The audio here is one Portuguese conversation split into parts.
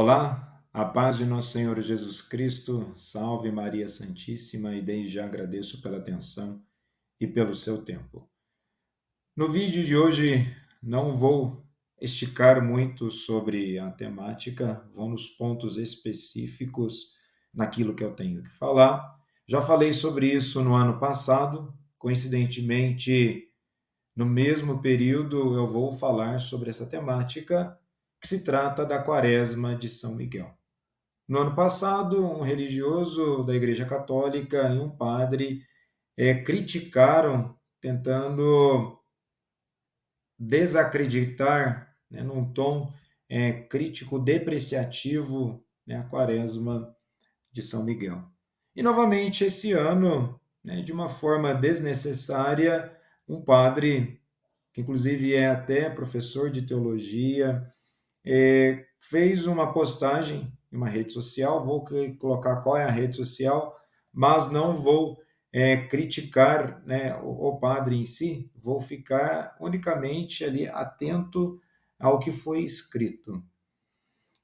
Olá, a paz de nosso Senhor Jesus Cristo, salve Maria Santíssima e desde já agradeço pela atenção e pelo seu tempo. No vídeo de hoje não vou esticar muito sobre a temática, vou nos pontos específicos naquilo que eu tenho que falar. Já falei sobre isso no ano passado, coincidentemente, no mesmo período eu vou falar sobre essa temática, que se trata da Quaresma de São Miguel. No ano passado, um religioso da Igreja Católica e um padre criticaram, tentando desacreditar, né, num tom crítico depreciativo, né, a Quaresma de São Miguel. E novamente, esse ano, né, de uma forma desnecessária, um padre, que inclusive é até professor de teologia, fez uma postagem em uma rede social, vou colocar qual é a rede social, mas não vou criticar, né, o padre em si, vou ficar unicamente ali atento ao que foi escrito.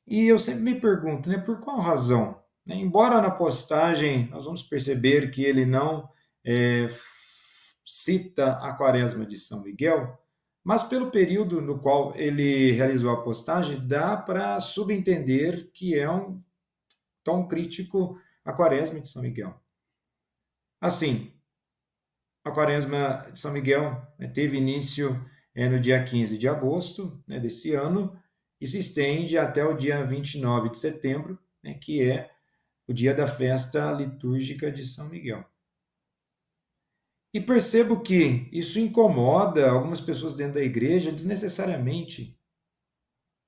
E eu sempre me pergunto, né, por qual razão? Né, embora na postagem nós vamos perceber que ele não cita a Quaresma de São Miguel, mas pelo período no qual ele realizou a postagem, dá para subentender que é um tom crítico à Quaresma de São Miguel. Assim, a Quaresma de São Miguel, né, teve início no dia 15 de agosto, né, desse ano e se estende até o dia 29 de setembro, né, que é o dia da festa litúrgica de São Miguel. E percebo que isso incomoda algumas pessoas dentro da igreja desnecessariamente,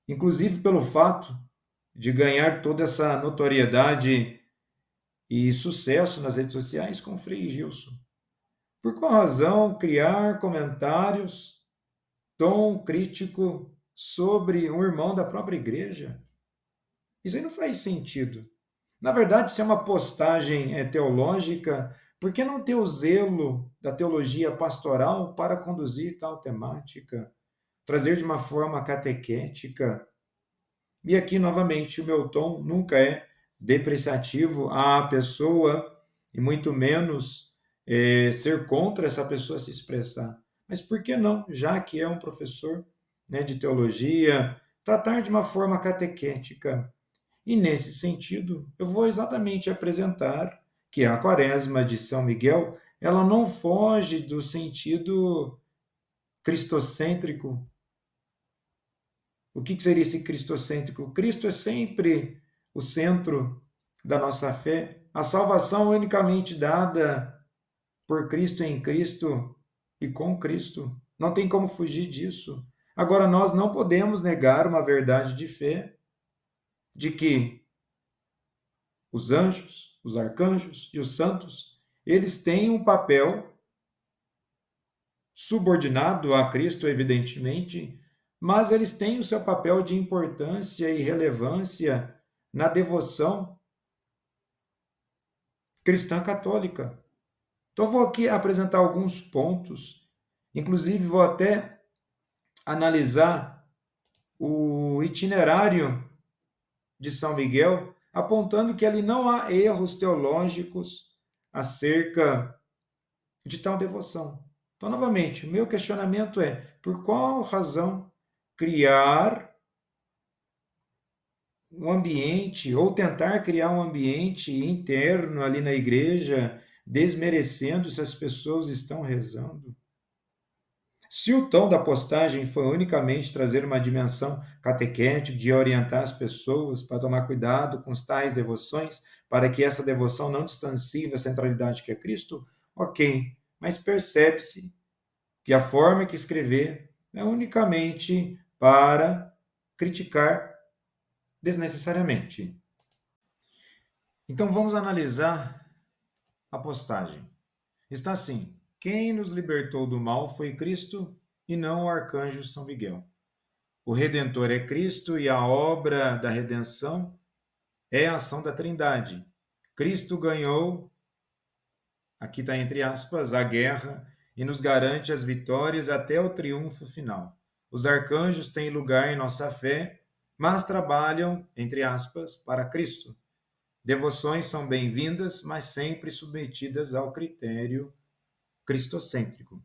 inclusive pelo fato de ganhar toda essa notoriedade e sucesso nas redes sociais com o Frei Gilson. Por qual razão criar comentários, tom crítico sobre um irmão da própria igreja? Isso aí não faz sentido. Na verdade, se é uma postagem teológica, por que não ter o zelo da teologia pastoral para conduzir tal temática? Trazer de uma forma catequética? E aqui, novamente, o meu tom nunca é depreciativo à pessoa, e muito menos ser contra essa pessoa se expressar. Mas por que não, já que é um professor, né, de teologia, tratar de uma forma catequética? E nesse sentido, eu vou exatamente apresentar que a Quaresma de São Miguel, ela não foge do sentido cristocêntrico. O que seria esse cristocêntrico? Cristo é sempre o centro da nossa fé. A salvação é unicamente dada por Cristo, em Cristo e com Cristo. Não tem como fugir disso. Agora, nós não podemos negar uma verdade de fé de que os anjos, os arcanjos e os santos, eles têm um papel subordinado a Cristo, evidentemente, mas eles têm o seu papel de importância e relevância na devoção cristã católica. Então, vou aqui apresentar alguns pontos, inclusive vou até analisar o itinerário de São Miguel, apontando que ali não há erros teológicos acerca de tal devoção. Então, novamente, o meu questionamento é: por qual razão criar um ambiente, ou tentar criar um ambiente interno ali na igreja, desmerecendo se as pessoas estão rezando? Se o tom da postagem foi unicamente trazer uma dimensão catequética, de orientar as pessoas para tomar cuidado com as tais devoções, para que essa devoção não distancie da centralidade que é Cristo, ok, mas percebe-se que a forma que escrever é unicamente para criticar desnecessariamente. Então vamos analisar a postagem. Está assim: quem nos libertou do mal foi Cristo e não o arcanjo São Miguel. O Redentor é Cristo e a obra da redenção é a ação da Trindade. Cristo ganhou, aqui está entre aspas, a guerra e nos garante as vitórias até o triunfo final. Os arcanjos têm lugar em nossa fé, mas trabalham, entre aspas, para Cristo. Devoções são bem-vindas, mas sempre submetidas ao critério cristocêntrico.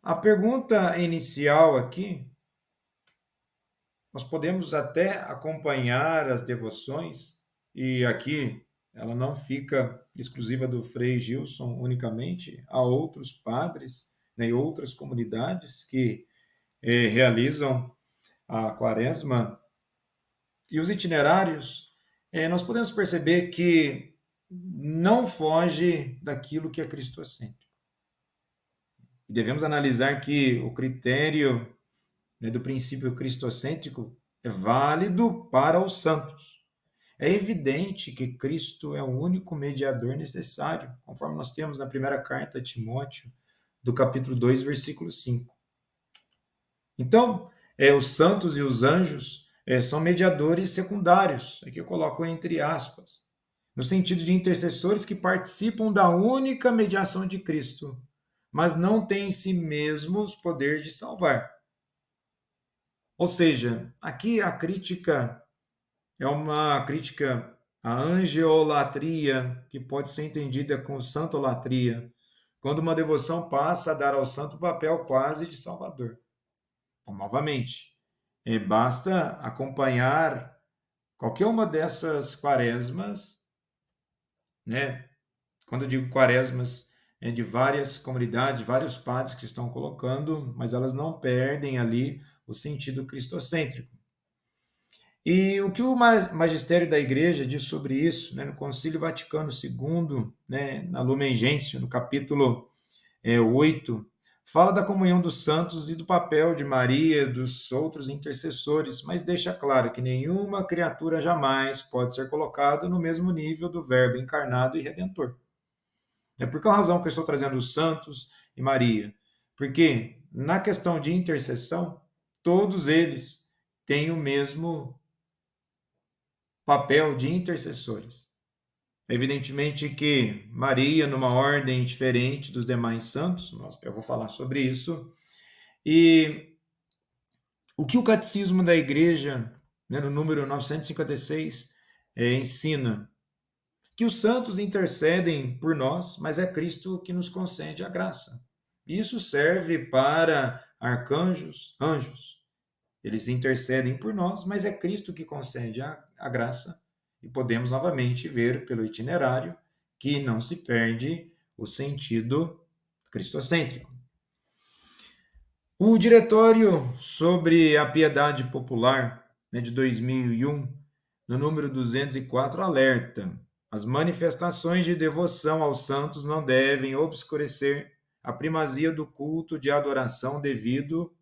A pergunta inicial aqui, nós podemos até acompanhar as devoções, e aqui ela não fica exclusiva do Frei Gilson unicamente, há outros padres, né, e outras comunidades que realizam a quaresma. E os itinerários, nós podemos perceber que não foge daquilo que é cristocêntrico. E devemos analisar que o critério, né, do princípio cristocêntrico é válido para os santos. É evidente que Cristo é o único mediador necessário, conforme nós temos na primeira carta a Timóteo, do capítulo 2, versículo 5. Então, os santos e os anjos são mediadores secundários, aqui eu coloco entre aspas, no sentido de intercessores que participam da única mediação de Cristo, mas não têm em si mesmos poder de salvar. Ou seja, aqui a crítica é uma crítica à angeolatria, que pode ser entendida como santolatria, quando uma devoção passa a dar ao santo o papel quase de salvador. Então, novamente, basta acompanhar qualquer uma dessas quaresmas, né? Quando eu digo quaresmas, é de várias comunidades, vários padres que estão colocando, mas elas não perdem ali o sentido cristocêntrico. E o que o magistério da Igreja diz sobre isso, né, no Concílio Vaticano II, né, na Lumen Gentium, no capítulo 8, fala da comunhão dos santos e do papel de Maria, dos outros intercessores, mas deixa claro que nenhuma criatura jamais pode ser colocada no mesmo nível do Verbo encarnado e redentor. É por qual razão que eu estou trazendo os santos e Maria? Porque na questão de intercessão, todos eles têm o mesmo papel de intercessores. Evidentemente que Maria, numa ordem diferente dos demais santos, eu vou falar sobre isso. E o que o Catecismo da Igreja, né, no número 956, ensina? Que os santos intercedem por nós, mas é Cristo que nos concede a graça. Isso serve para arcanjos, anjos. Eles intercedem por nós, mas é Cristo que concede a graça. E podemos novamente ver pelo itinerário que não se perde o sentido cristocêntrico. O Diretório sobre a Piedade Popular, né, de 2001, no número 204, alerta: as manifestações de devoção aos santos não devem obscurecer a primazia do culto de adoração devido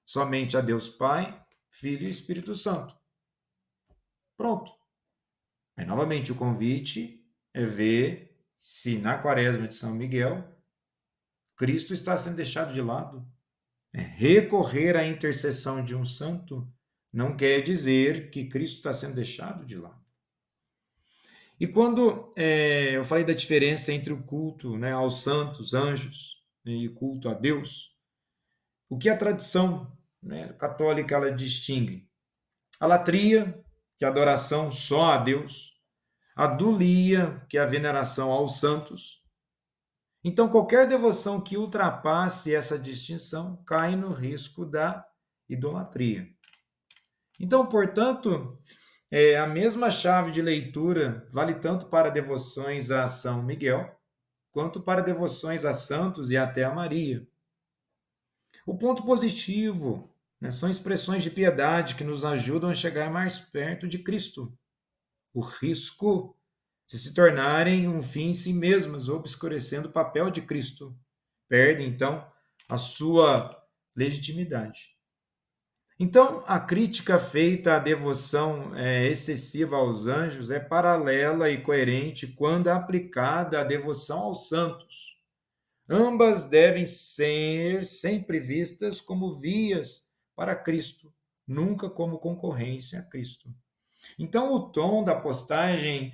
somente a Deus Pai, Filho e Espírito Santo. Pronto. Aí, novamente, o convite é ver se na Quaresma de São Miguel Cristo está sendo deixado de lado. Recorrer à intercessão de um santo não quer dizer que Cristo está sendo deixado de lado. E quando eu falei da diferença entre o culto, né, aos santos, anjos, né, e o culto a Deus, o que a tradição, né, católica ela distingue? A latria, que é a adoração só a Deus, a dulia, que é a veneração aos santos. Então, qualquer devoção que ultrapasse essa distinção cai no risco da idolatria. Então, portanto, a mesma chave de leitura vale tanto para devoções a São Miguel, quanto para devoções a santos e até a Maria. O ponto positivo, né, são expressões de piedade que nos ajudam a chegar mais perto de Cristo. O risco de se tornarem um fim em si mesmas, obscurecendo o papel de Cristo. Perde, então, a sua legitimidade. Então, a crítica feita à devoção excessiva aos anjos é paralela e coerente quando aplicada à devoção aos santos. Ambas devem ser sempre vistas como vias para Cristo, nunca como concorrência a Cristo. Então, o tom da postagem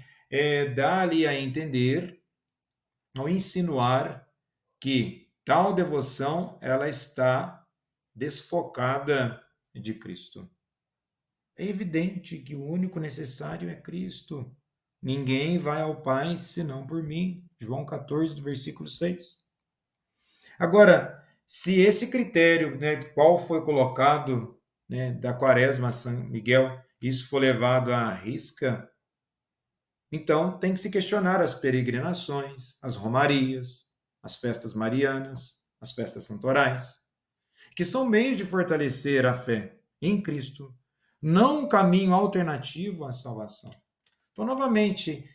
dá-lhe a entender, ao insinuar, que tal devoção ela está desfocada de Cristo. é evidente que o único necessário é Cristo. Ninguém vai ao Pai senão por mim. João 14, do versículo 6. Agora, se esse critério, né, qual foi colocado, né, da Quaresma a São Miguel, isso for levado à risca, então tem que se questionar as peregrinações, as romarias, as festas marianas, as festas santorais, que são meios de fortalecer a fé em Cristo, não um caminho alternativo à salvação. Então, novamente,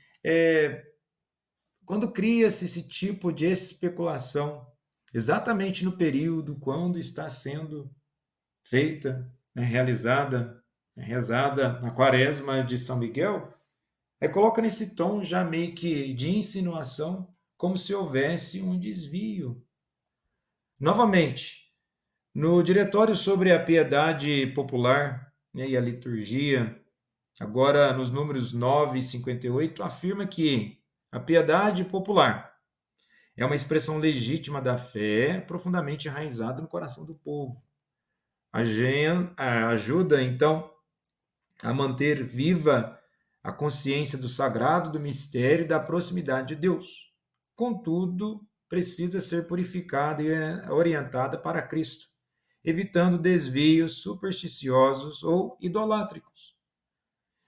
quando cria-se esse tipo de especulação, exatamente no período quando está sendo feita, né, realizada, rezada na Quaresma de São Miguel, coloca nesse tom já meio que de insinuação, como se houvesse um desvio. Novamente, no Diretório sobre a Piedade Popular, né, e a Liturgia, agora nos números 9 e 58, afirma que a piedade popular é uma expressão legítima da fé profundamente enraizada no coração do povo. Ajuda, então, a manter viva a consciência do sagrado, do mistério e da proximidade de Deus. Contudo, precisa ser purificada e orientada para Cristo, evitando desvios supersticiosos ou idolátricos.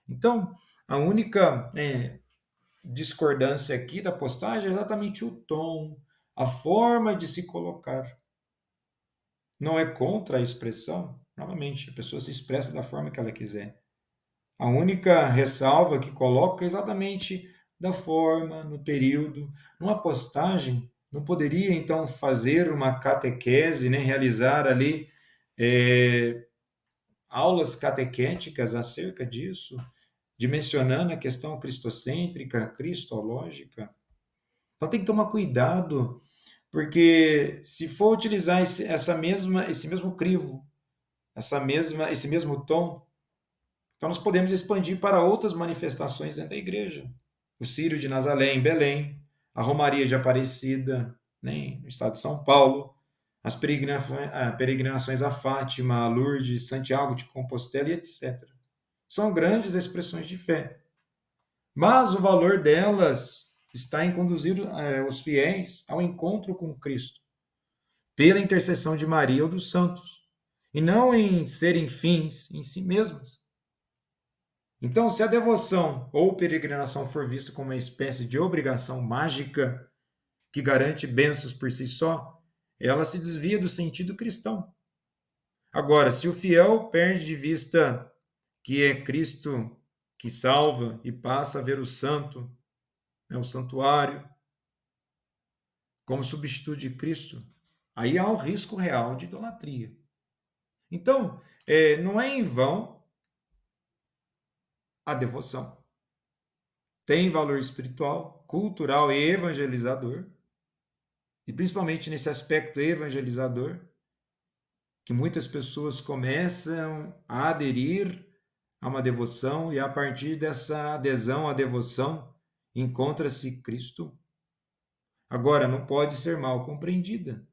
Então, a única discordância aqui da postagem é exatamente o tom, a forma de se colocar. Não é contra a expressão, novamente, a pessoa se expressa da forma que ela quiser. A única ressalva que coloca é exatamente da forma, no período. Numa postagem, não poderia então fazer uma catequese, né, realizar ali aulas catequéticas acerca disso, dimensionando a questão cristocêntrica, cristológica. Então tem que tomar cuidado, porque se for utilizar esse mesmo crivo, esse mesmo tom, então nós podemos expandir para outras manifestações dentro da igreja. O Círio de Nazaré em Belém, a Romaria de Aparecida, né, no estado de São Paulo, as peregrinações a Fátima, a Lourdes, Santiago de Compostela e etc. São grandes expressões de fé. Mas o valor delas está em conduzir os fiéis ao encontro com Cristo, pela intercessão de Maria ou dos santos, e não em serem fins em si mesmas. Então, se a devoção ou peregrinação for vista como uma espécie de obrigação mágica que garante bênçãos por si só, ela se desvia do sentido cristão. Agora, se o fiel perde de vista que é Cristo que salva e passa a ver o santo, né, o santuário, como substituto de Cristo, aí há um risco real de idolatria. Então, não é em vão a devoção. Tem valor espiritual, cultural e evangelizador, e principalmente nesse aspecto evangelizador, que muitas pessoas começam a aderir a uma devoção e a partir dessa adesão à devoção encontra-se Cristo. Agora, não pode ser mal compreendida.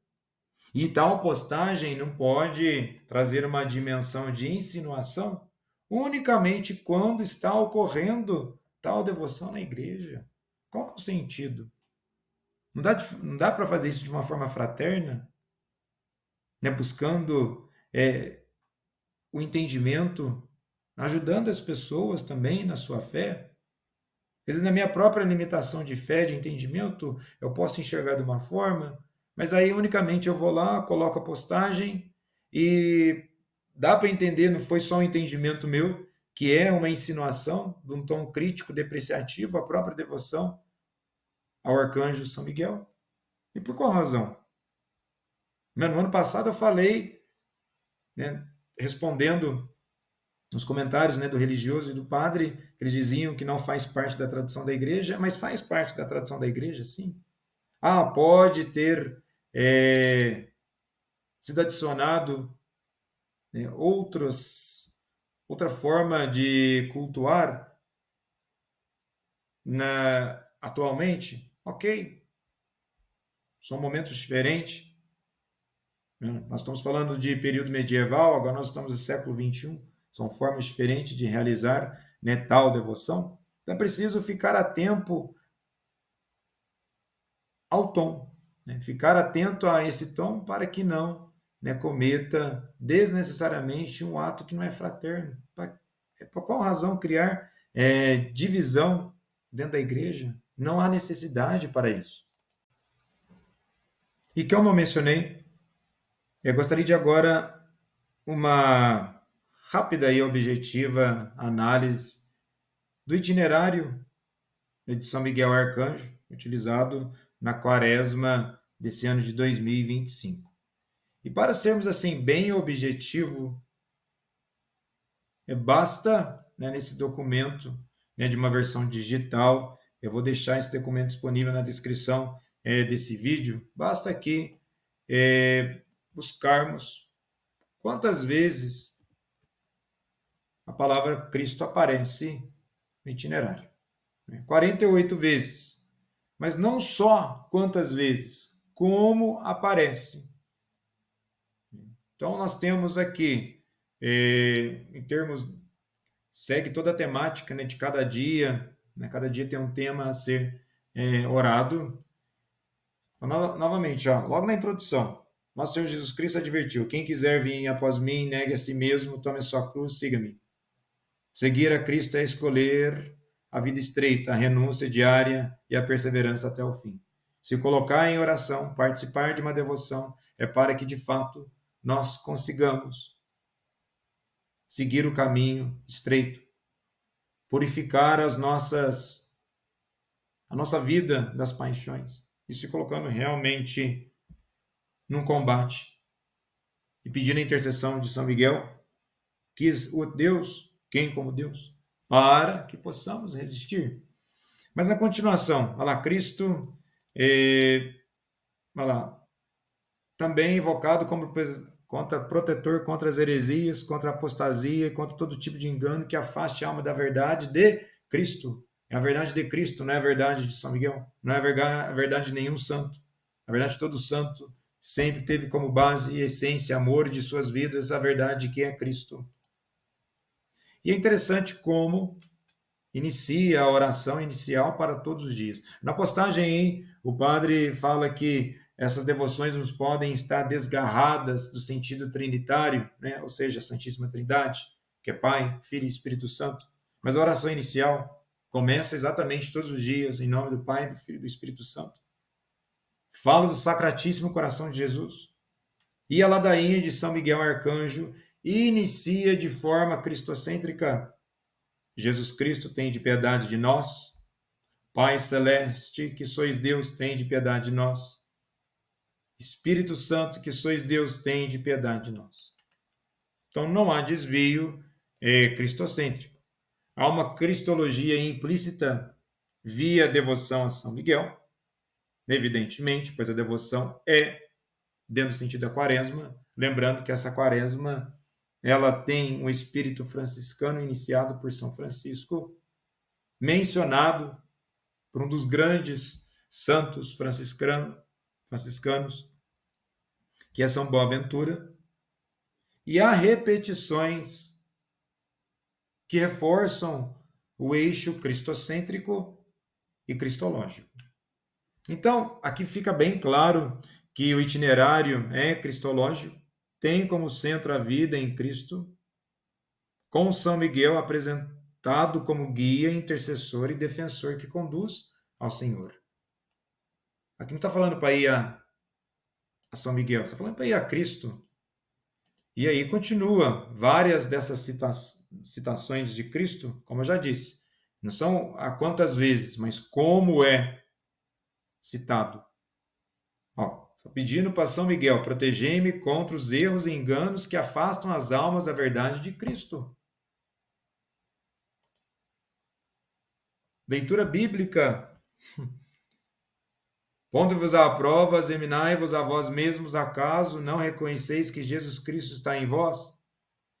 E tal postagem não pode trazer uma dimensão de insinuação unicamente quando está ocorrendo tal devoção na igreja. Qual que é o sentido? Não dá para fazer isso de uma forma fraterna, né? Buscando o entendimento, ajudando as pessoas também na sua fé. Às vezes, na minha própria limitação de fé, de entendimento, eu posso enxergar de uma forma, mas aí unicamente eu vou lá, coloco a postagem e dá para entender, não foi só um entendimento meu, que é uma insinuação de um tom crítico, depreciativo à própria devoção ao arcanjo São Miguel. E por qual razão? No ano passado eu falei, né, respondendo nos comentários, né, do religioso e do padre, que eles diziam que não faz parte da tradição da igreja, mas faz parte da tradição da igreja, sim. Ah, pode ter sido adicionado, né, outra forma de cultuar atualmente? Ok, são momentos diferentes. Né? Nós estamos falando de período medieval, agora nós estamos no século XXI. são formas diferentes de realizar, né, tal devoção. Então é preciso ficar atento ao tom, né? Ficar atento a esse tom para que não, né, cometa desnecessariamente um ato que não é fraterno. Por qual razão criar divisão dentro da igreja? Não há necessidade para isso. E como eu mencionei, eu gostaria de agora uma rápida e objetiva análise do itinerário de São Miguel Arcanjo, utilizado na quaresma desse ano de 2025. E para sermos assim bem objetivo, basta, né, nesse documento, né, de uma versão digital, eu vou deixar esse documento disponível na descrição desse vídeo, basta aqui buscarmos quantas vezes a palavra Cristo aparece no itinerário. 48 vezes. Mas não só quantas vezes, como aparece. Então, nós temos aqui, em termos, segue toda a temática, né, de cada dia, né, cada dia tem um tema a ser orado. Então, novamente, ó, logo na introdução, nosso Senhor Jesus Cristo advertiu: quem quiser vir após mim, negue a si mesmo, tome a sua cruz, siga-me. Seguir a Cristo é escolher a vida estreita, a renúncia diária e a perseverança até o fim. Se colocar em oração, participar de uma devoção, é para que, de fato, nós consigamos seguir o caminho estreito, purificar a nossa vida das paixões e se colocando realmente num combate e pedindo a intercessão de São Miguel, que o Deus, quem como Deus, para que possamos resistir. Mas na continuação, olha lá, Cristo, olha lá, também invocado como protetor contra as heresias, contra a apostasia, contra todo tipo de engano que afaste a alma da verdade de Cristo. É a verdade de Cristo, não é a verdade de São Miguel, não é a verdade de nenhum santo. Na verdade, todo santo sempre teve como base e essência, amor de suas vidas, a verdade que é Cristo. E é interessante como inicia a oração inicial para todos os dias. Na postagem aí, o padre fala que essas devoções nos podem estar desgarradas do sentido trinitário, né? Ou seja, a Santíssima Trindade, que é Pai, Filho e Espírito Santo. Mas a oração inicial começa exatamente todos os dias, em nome do Pai, do Filho e do Espírito Santo. Fala do Sacratíssimo Coração de Jesus. E a ladainha de São Miguel Arcanjo inicia de forma cristocêntrica. Jesus Cristo, tem de piedade de nós. Pai celeste, que sois Deus, tem de piedade de nós. Espírito Santo, que sois Deus, tem de piedade de nós. Então não há desvio cristocêntrico. Há uma cristologia implícita via devoção a São Miguel, evidentemente, pois a devoção é dentro do sentido da quaresma, lembrando que essa quaresma ela tem um espírito franciscano iniciado por São Francisco, mencionado por um dos grandes santos franciscanos, que é São Boaventura, e há repetições que reforçam o eixo cristocêntrico e cristológico. Então, aqui fica bem claro que o itinerário é cristológico, tem como centro a vida em Cristo, com São Miguel apresentado como guia, intercessor e defensor que conduz ao Senhor. Aqui não está falando para ir a São Miguel, está falando para ir a Cristo. E aí continua várias dessas citações de Cristo, como eu já disse, não são a quantas vezes, mas como é citado. Estou pedindo para São Miguel, protegei-me contra os erros e enganos que afastam as almas da verdade de Cristo. Leitura bíblica. Pondo-vos à prova, examinai-vos a vós mesmos, acaso não reconheceis que Jesus Cristo está em vós?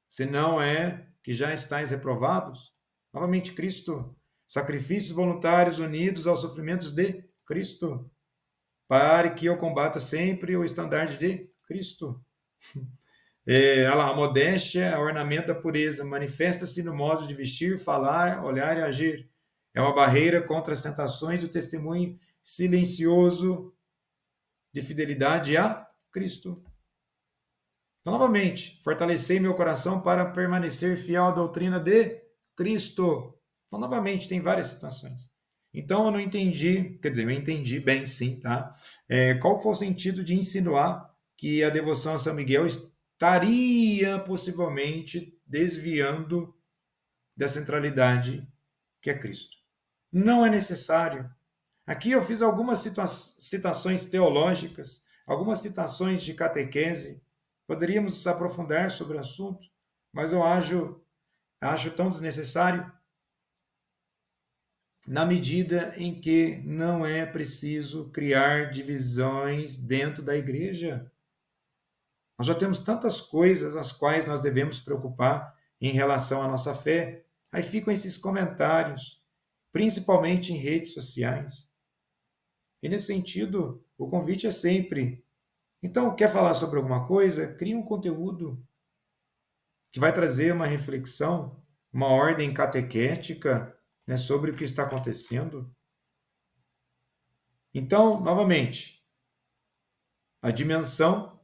Se não é que já estáis reprovados? Novamente, Cristo. Sacrifícios voluntários unidos aos sofrimentos de Cristo, para que eu combata sempre o estandarte de Cristo. Olha lá, a modéstia, a ornamento da pureza, manifesta-se no modo de vestir, falar, olhar e agir. É uma barreira contra as tentações e o testemunho silencioso de fidelidade a Cristo. Então, novamente, fortalecei meu coração para permanecer fiel à doutrina de Cristo. Então, novamente, tem várias situações. Então, eu não entendi, quer dizer, eu entendi bem, sim, tá? Qual foi o sentido de insinuar que a devoção a São Miguel estaria possivelmente desviando da centralidade que é Cristo? Não é necessário. Aqui eu fiz algumas citações teológicas, algumas citações de catequese. Poderíamos aprofundar sobre o assunto, mas eu acho tão desnecessário na medida em que não é preciso criar divisões dentro da igreja. Nós já temos tantas coisas às quais nós devemos preocupar em relação à nossa fé. Aí ficam esses comentários, principalmente em redes sociais. E nesse sentido, o convite é sempre: então, quer falar sobre alguma coisa? Crie um conteúdo que vai trazer uma reflexão, uma ordem catequética, né, sobre o que está acontecendo. Então, novamente, a dimensão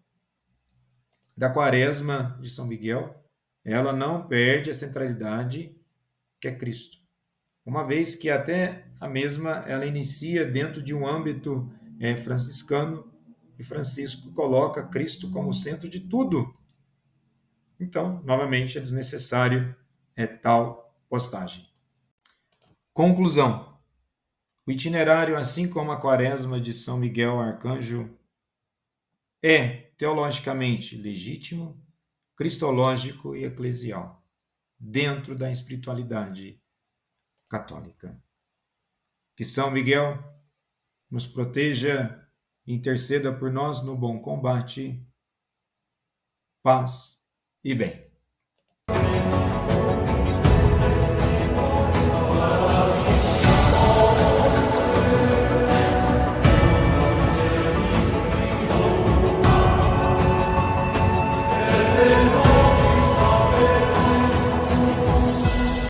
da Quaresma de São Miguel, ela não perde a centralidade que é Cristo. Uma vez que até a mesma ela inicia dentro de um âmbito franciscano, e Francisco coloca Cristo como centro de tudo. Então, novamente, é desnecessário tal postagem. Conclusão. O itinerário, assim como a Quaresma de São Miguel Arcanjo, é teologicamente legítimo, cristológico e eclesial, dentro da espiritualidade católica. Que São Miguel nos proteja e interceda por nós no bom combate. Paz e bem.